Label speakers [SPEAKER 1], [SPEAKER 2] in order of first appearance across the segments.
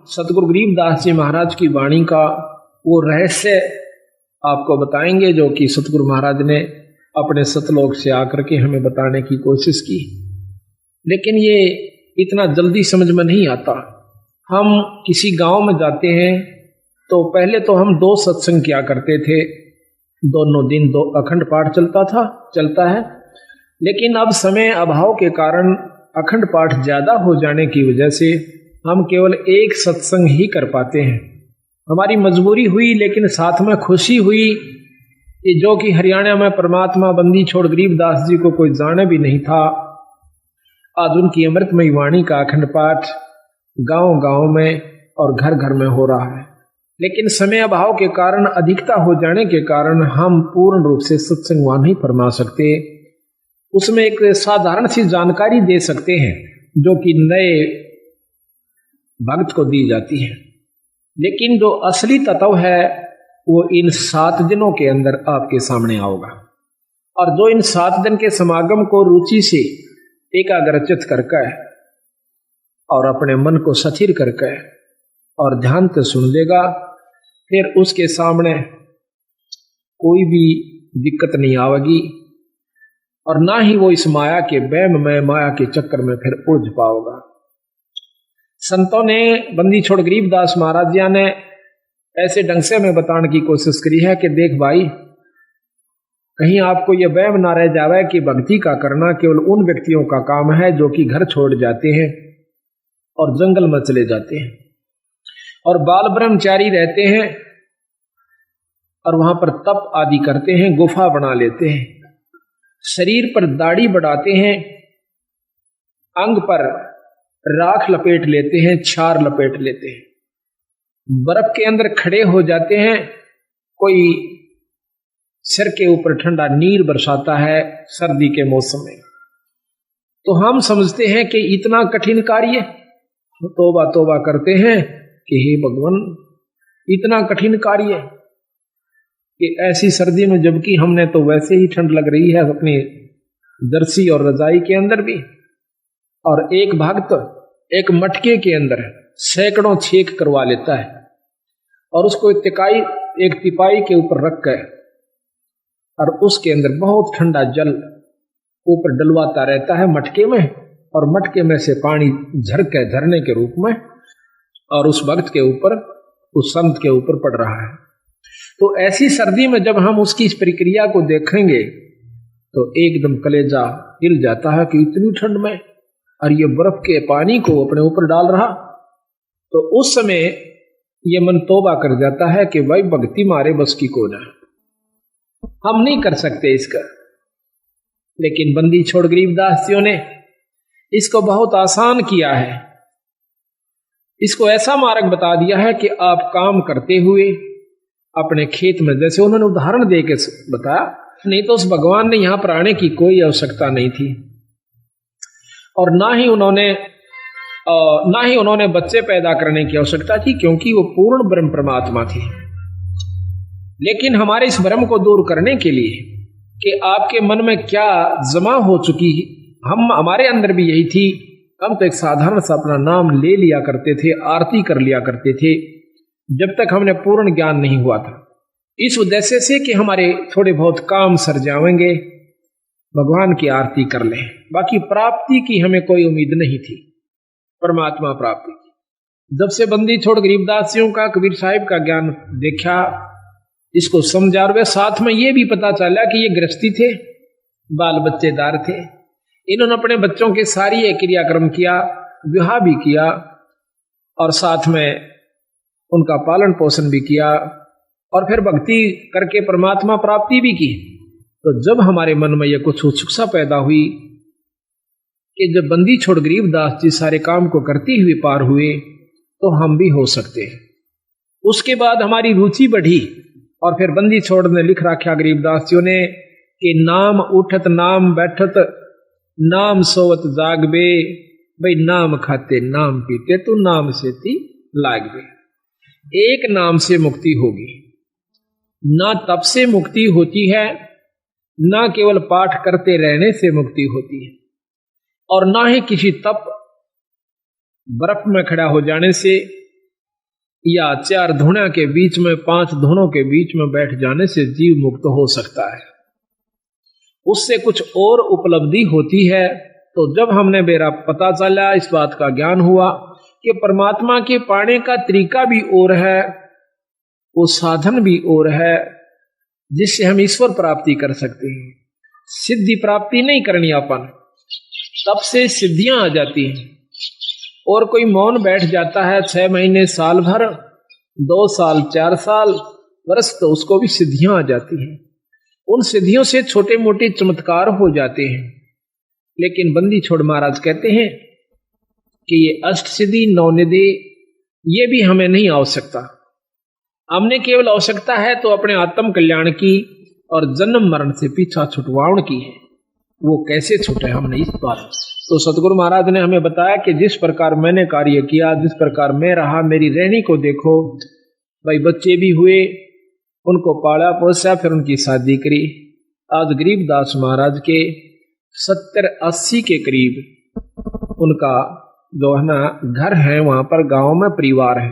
[SPEAKER 1] सतगुरु गरीबदास जी महाराज की वाणी का वो रहस्य आपको बताएंगे जो कि सतगुरु महाराज ने अपने सतलोक से आकर के हमें बताने की कोशिश की। लेकिन ये इतना जल्दी समझ में नहीं आता। हम किसी गांव में जाते हैं तो पहले तो हम 2 सत्संग किया करते थे, दोनों दिन 2 अखंड पाठ चलता है। लेकिन अब समय अभाव के कारण अखंड पाठ ज्यादा हो जाने की वजह से हम केवल 1 सत्संग ही कर पाते हैं। हमारी मजबूरी हुई, लेकिन साथ में खुशी हुई कि जो कि हरियाणा में परमात्मा बंदी छोड़ गरीबदास जी को कोई जाने भी नहीं था, आज उनकी अमृतमयी वाणी का अखंड पाठ गांव गांव में और घर घर में हो रहा है। लेकिन समय अभाव के कारण, अधिकता हो जाने के कारण हम पूर्ण रूप से सत्संग वहां नहीं फरमा सकते। उसमें एक साधारण सी जानकारी दे सकते हैं जो कि नए भक्त को दी जाती है। लेकिन जो असली तत्व है वो इन 7 दिनों के अंदर आपके सामने आओगा। और जो इन 7 दिन के समागम को रुचि से एकाग्रचित करके और अपने मन को स्थिर करके और ध्यान से सुन लेगा, फिर उसके सामने कोई भी दिक्कत नहीं आवेगी और ना ही वो इस माया के वहम में, माया के चक्कर में फिर उलझ पाओगा। संतों ने, बंदी छोड़ गरीबदास महाराज जी ने ऐसे ढंग से हमें बताने की कोशिश करी है कि देख भाई, कहीं आपको यह वहम ना रह जावे कि भक्ति का करना केवल उन व्यक्तियों का काम है जो कि घर छोड़ जाते हैं और जंगल में चले जाते हैं और बाल ब्रह्मचारी रहते हैं और वहां पर तप आदि करते हैं, गुफा बना लेते हैं, शरीर पर दाढ़ी बढ़ाते हैं, अंग पर राख लपेट लेते हैं, छार लपेट लेते हैं, बर्फ के अंदर खड़े हो जाते हैं, कोई सिर के ऊपर ठंडा नीर बरसाता है सर्दी के मौसम में। तो हम समझते हैं कि इतना कठिन कार्य, तौबा तौबा करते हैं कि हे भगवान, इतना कठिन कार्य कि ऐसी सर्दी में, जबकि हमने तो वैसे ही ठंड लग रही है अपनी जर्सी और रजाई के अंदर भी। और एक भक्त एक मटके के अंदर सैकड़ों छेक करवा लेता है और उसको एक तिपाई के ऊपर रख कर और उसके अंदर बहुत ठंडा जल ऊपर डलवाता रहता है मटके में, और मटके में से पानी झरने के रूप में और उस भक्त के ऊपर, उस संत के ऊपर पड़ रहा है। तो ऐसी सर्दी में जब हम उसकी इस प्रक्रिया को देखेंगे तो एकदम कलेजा हिल जाता है कि इतनी ठंड में और ये बर्फ के पानी को अपने ऊपर डाल रहा। तो उस समय ये मन तौबा कर जाता है कि भाई भक्ति मारे बस की को ना, हम नहीं कर सकते इसका। लेकिन बंदी छोड़ गरीबदास जी ने इसको बहुत आसान किया है। इसको ऐसा मार्ग बता दिया है कि आप काम करते हुए अपने खेत में, जैसे उन्होंने उदाहरण दे के बताया, नहीं तो उस भगवान ने यहां पर आने की कोई आवश्यकता नहीं थी और ना ही उन्होंने बच्चे पैदा करने की आवश्यकता थी, क्योंकि वो पूर्ण ब्रह्म परमात्मा थी। लेकिन हमारे इस भ्रम को दूर करने के लिए कि आपके मन में क्या जमा हो चुकी, हमारे अंदर भी यही थी। हम तो एक साधारण सा अपना नाम ले लिया करते थे, आरती कर लिया करते थे, जब तक हमने पूर्ण ज्ञान नहीं हुआ था। इस उद्देश्य से कि हमारे थोड़े बहुत काम सर जाएंगे, भगवान की आरती कर लें, बाकी प्राप्ति की हमें कोई उम्मीद नहीं थी, परमात्मा प्राप्ति की। जब से बंदी छोड़ गरीबदासियों का, कबीर साहिब का ज्ञान देखा, इसको समझा, और वे साथ में ये भी पता चला कि ये गृहस्थी थे, बाल बच्चेदार थे, इन्होंने अपने बच्चों के सारी ये क्रियाक्रम किया, विवाह भी किया और साथ में उनका पालन पोषण भी किया और फिर भक्ति करके परमात्मा प्राप्ति भी की। तो जब हमारे मन में यह कुछ उत्सुकता पैदा हुई कि जब बंदी छोड़ गरीबदास जी सारे काम को करते हुए पार हुए तो हम भी हो सकते हैं। उसके बाद हमारी रुचि बढ़ी और फिर बंदी छोड़ ने लिख रखा गरीबदास जी ने कि नाम उठत नाम बैठत नाम सोवत जागबे, भाई नाम खाते नाम पीते तो नाम से ती लागबे। एक नाम से मुक्ति होगी, ना तप से मुक्ति होती है, ना केवल पाठ करते रहने से मुक्ति होती है, और ना ही किसी तप बर्फ में खड़ा हो जाने से या 4 धुनिया के बीच में 5 धुनों के बीच में बैठ जाने से जीव मुक्त हो सकता है, उससे कुछ और उपलब्धि होती है। तो जब हमने मेरा पता चला, इस बात का ज्ञान हुआ कि परमात्मा के पाने का तरीका भी और है, वो साधन भी और है, जिससे हम ईश्वर प्राप्ति कर सकते हैं। सिद्धि प्राप्ति नहीं करनी अपन, तब से सिद्धियां आ जाती हैं। और कोई मौन बैठ जाता है 6 महीने, साल भर, 2 साल, 4 साल, वर्ष, तो उसको भी सिद्धियां आ जाती हैं। उन सिद्धियों से छोटे मोटे चमत्कार हो जाते हैं। लेकिन बंदी छोड़ महाराज कहते हैं कि ये अष्ट सिद्धि, 9 निधि, ये भी हमें नहीं आवश्यकता। हमने केवल आवश्यकता है तो अपने आत्म कल्याण की और जन्म मरण से पीछा छुटवाउण की है। वो कैसे छूटे हमने इस बार। तो सतगुरु महाराज ने हमें बताया कि जिस प्रकार मैंने कार्य किया, जिस प्रकार मैं रहा, मेरी रहनी को देखो भाई। बच्चे भी हुए, उनको पाला पोसा, फिर उनकी शादी करी। आज गरीबदास महाराज के 70-80 के करीब उनका जो है ना घर है, वहां पर गांव में परिवार है।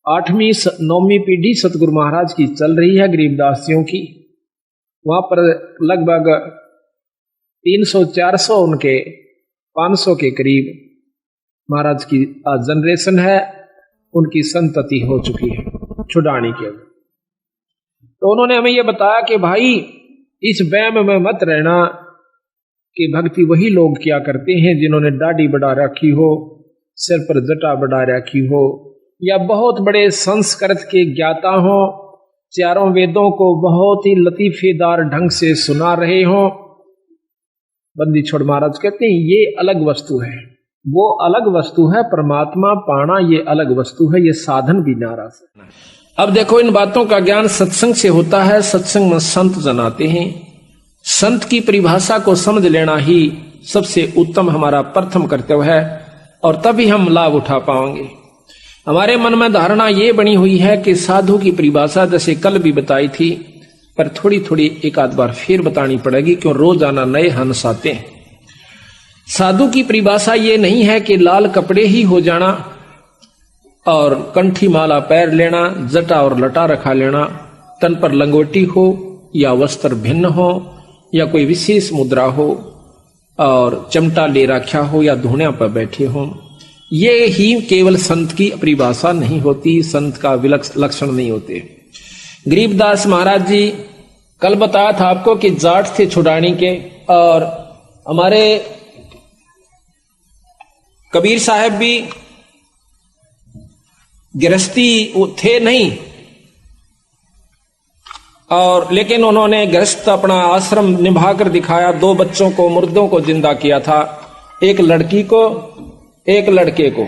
[SPEAKER 1] 8वीं 9वीं पीढ़ी सतगुरु महाराज की चल रही है गरीबदासियों की। वहां पर लगभग 300-400 उनके 500 के करीब महाराज की जनरेशन है, उनकी संतति हो चुकी है छुड़ाने के। तो उन्होंने हमें यह बताया कि भाई इस वहम में मत रहना कि भक्ति वही लोग क्या करते हैं जिन्होंने दाढ़ी बढ़ा रखी हो, सिर पर जटा बढ़ा रखी हो, या बहुत बड़े संस्कृत के ज्ञाता हो, चारों वेदों को बहुत ही लतीफेदार ढंग से सुना रहे हो। बंदी छोड़ महाराज कहते हैं ये अलग वस्तु है, वो अलग वस्तु है। परमात्मा पाना ये अलग वस्तु है, ये साधन भी नारा से। अब देखो, इन बातों का ज्ञान सत्संग से होता है। सत्संग में संत जनाते हैं। संत की परिभाषा को समझ लेना ही सबसे उत्तम हमारा प्रथम कर्तव्य है, और तभी हम लाभ उठा पाएंगे। हमारे मन में धारणा ये बनी हुई है कि साधु की परिभाषा जैसे कल भी बताई थी, पर थोड़ी थोड़ी एक आध बार फिर बतानी पड़ेगी, क्यों रोजाना नए हंस आते हैं। साधु की परिभाषा ये नहीं है कि लाल कपड़े ही हो जाना और कंठी माला पैर लेना, जटा और लटा रखा लेना, तन पर लंगोटी हो या वस्त्र भिन्न हो या कोई विशेष मुद्रा हो और चमटा ले रखा हो या धुनिया पर बैठे हो। ये ही केवल संत की परिभाषा नहीं होती, संत का लक्षण नहीं होते। गरीबदास महाराज जी कल बताया था आपको कि जाट थे छुड़ानी के, और हमारे कबीर साहब भी गृहस्थी थे नहीं, और लेकिन उन्होंने गृहस्थ अपना आश्रम निभाकर दिखाया। 2 बच्चों को, मुर्दों को जिंदा किया था, एक लड़की को, एक लड़के को।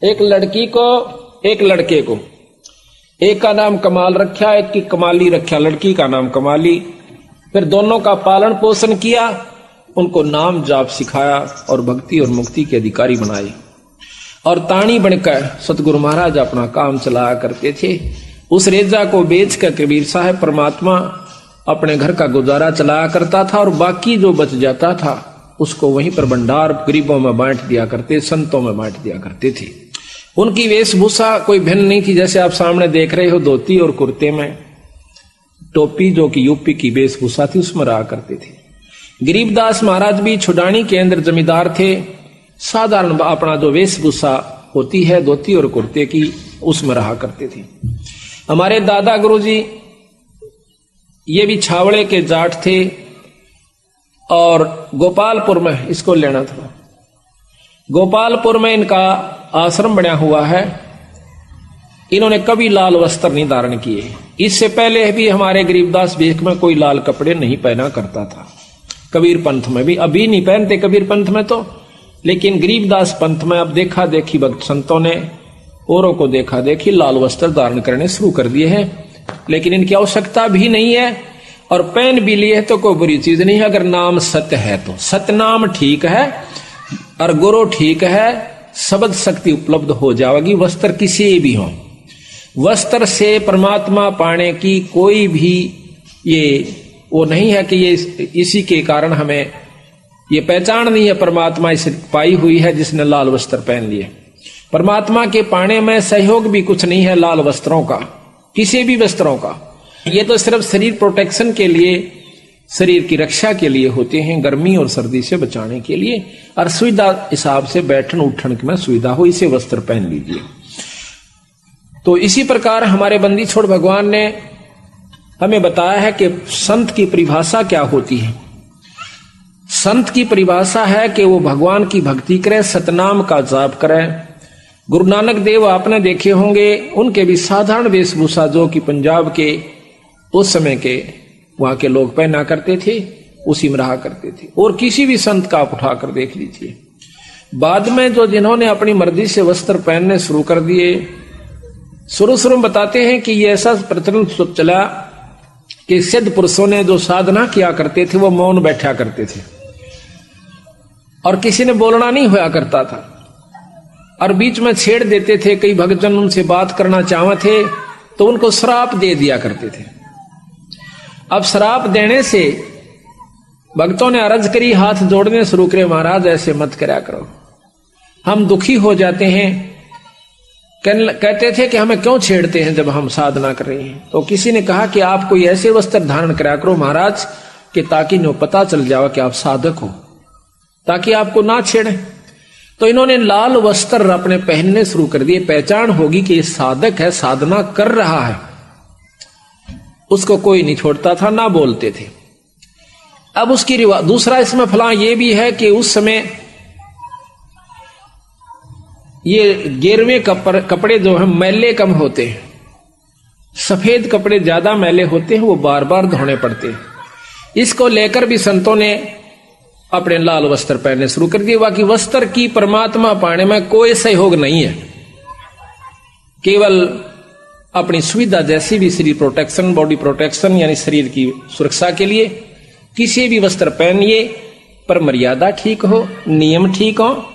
[SPEAKER 1] एक लड़की को, एक लड़के को। एक का नाम कमाल रखा, एक की कमाली रखा, लड़की का नाम कमाली। फिर दोनों का पालन पोषण किया, उनको नाम जाप सिखाया और भक्ति और मुक्ति के अधिकारी बनाए। और ताणी बनकर सतगुरु महाराज अपना काम चलाया करते थे। उस रेजा को बेचकर कबीर साहब परमात्मा अपने घर का गुजारा चलाया करता था, और बाकी जो बच जाता था उसको वहीं पर भंडार गरीबों में बांट दिया करते, संतों में बांट दिया करते थे। उनकी वेशभूषा कोई भिन्न नहीं थी। जैसे आप सामने देख रहे हो, धोती और कुर्ते में टोपी, जो कि यूपी की वेशभूषा थी, उसमें रहा करते थे। गरीबदास महाराज भी छुड़ानी के अंदर जमींदार थे। साधारण अपना जो वेशभूषा होती है धोती और कुर्ते की, उसमें रहा करते थे। हमारे दादा गुरुजी ये भी छावड़े के जाट थे, और गोपालपुर में इसको लेना था। गोपालपुर में इनका आश्रम बना हुआ है। इन्होंने कभी लाल वस्त्र नहीं धारण किए। इससे पहले भी हमारे गरीबदास भेख में कोई लाल कपड़े नहीं पहना करता था। कबीर पंथ में भी अभी नहीं पहनते, कबीर पंथ में तो, लेकिन गरीबदास पंथ में अब देखा देखी भक्त संतों ने औरों को देखा देखी लाल वस्त्र धारण करने शुरू कर दिए हैं। लेकिन इनकी आवश्यकता भी नहीं है, और पहन भी लिए है तो कोई बुरी चीज नहीं है, अगर नाम सत्य है तो। सत्य नाम ठीक है और गुरु ठीक है, शब्द शक्ति उपलब्ध हो जाएगी। वस्त्र किसी भी हो, वस्त्र से परमात्मा पाने की कोई भी ये वो नहीं है कि ये इसी के कारण हमें ये पहचान नहीं है परमात्मा इसे पाई हुई है जिसने लाल वस्त्र पहन लिए। परमात्मा के पाने में सहयोग भी कुछ नहीं है लाल वस्त्रों का, किसी भी वस्त्रों का। ये तो सिर्फ शरीर प्रोटेक्शन के लिए, शरीर की रक्षा के लिए होते हैं, गर्मी और सर्दी से बचाने के लिए, और सुविधा हिसाब से बैठन उठन में सुविधा हो, इसे वस्त्र पहन लीजिए। तो इसी प्रकार हमारे बंदी छोड़ भगवान ने हमें बताया है कि संत की परिभाषा क्या होती है। संत की परिभाषा है कि वो भगवान की भक्ति करे, सतनाम का जाप करे। गुरु नानक देव आपने देखे होंगे, उनके भी साधारण वेशभूषा जो कि पंजाब के उस समय के वहां के लोग पहना करते थे, उसी में रहा करते थे। और किसी भी संत का आप उठाकर देख लीजिए, बाद में जो जिन्होंने अपनी मर्जी से वस्त्र पहनने शुरू कर दिए, शुरू में बताते हैं कि ये ऐसा प्रचलन चला कि सिद्ध पुरुषों ने जो साधना किया करते थे वो मौन बैठा करते थे और किसी ने बोलना नहीं होया करता था, और बीच में छेड़ देते थे। कई भक्तजन उनसे बात करना चाहते थे तो उनको श्राप दे दिया करते थे। अब श्राप देने से भक्तों ने अर्ज करी, हाथ जोड़ने शुरू करे, महाराज ऐसे मत करा करो, हम दुखी हो जाते हैं। कहते थे कि हमें क्यों छेड़ते हैं जब हम साधना कर रहे हैं। तो किसी ने कहा कि आप कोई ऐसे वस्त्र धारण करा करो महाराज कि ताकि नो पता चल जाए कि आप साधक हो, ताकि आपको ना छेड़े। तो इन्होंने लाल वस्त्र अपने पहनने शुरू कर दिए, पहचान होगी कि ये साधक है, साधना कर रहा है। उसको कोई नहीं छोड़ता था, ना बोलते थे। अब उसकी दूसरा इसमें फला ये भी है कि उस समय ये गेरवे कपड़े जो है मैले कम होते हैं, सफेद कपड़े ज्यादा मैले होते हैं, वो बार बार धोने पड़ते हैं। इसको लेकर भी संतों ने अपने लाल वस्त्र पहनने शुरू कर दिए। बाकी वस्त्र की परमात्मा पाने में कोई सहयोग नहीं है, केवल अपनी सुविधा जैसी भी शरीर प्रोटेक्शन, बॉडी प्रोटेक्शन यानी शरीर की सुरक्षा के लिए किसी भी वस्त्र पहनिए, पर मर्यादा ठीक हो, नियम ठीक हो,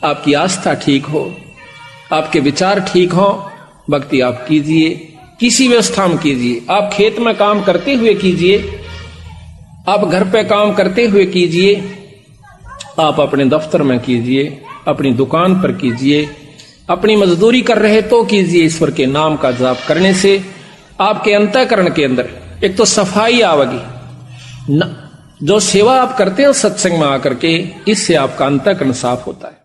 [SPEAKER 1] आपकी आस्था ठीक हो, आपके विचार ठीक हो, भक्ति आप कीजिए, किसी व्यवस्था में कीजिए। आप खेत में काम करते हुए कीजिए, आप घर पे काम करते हुए कीजिए, आप अपने दफ्तर में कीजिए, अपनी दुकान पर कीजिए, अपनी मजदूरी कर रहे तो कीजिए। ईश्वर के नाम का जाप करने से आपके अंतःकरण के अंदर एक तो सफाई आवेगी, जो सेवा आप करते हो सत्संग में आकर के, इससे आपका अंतःकरण साफ होता है।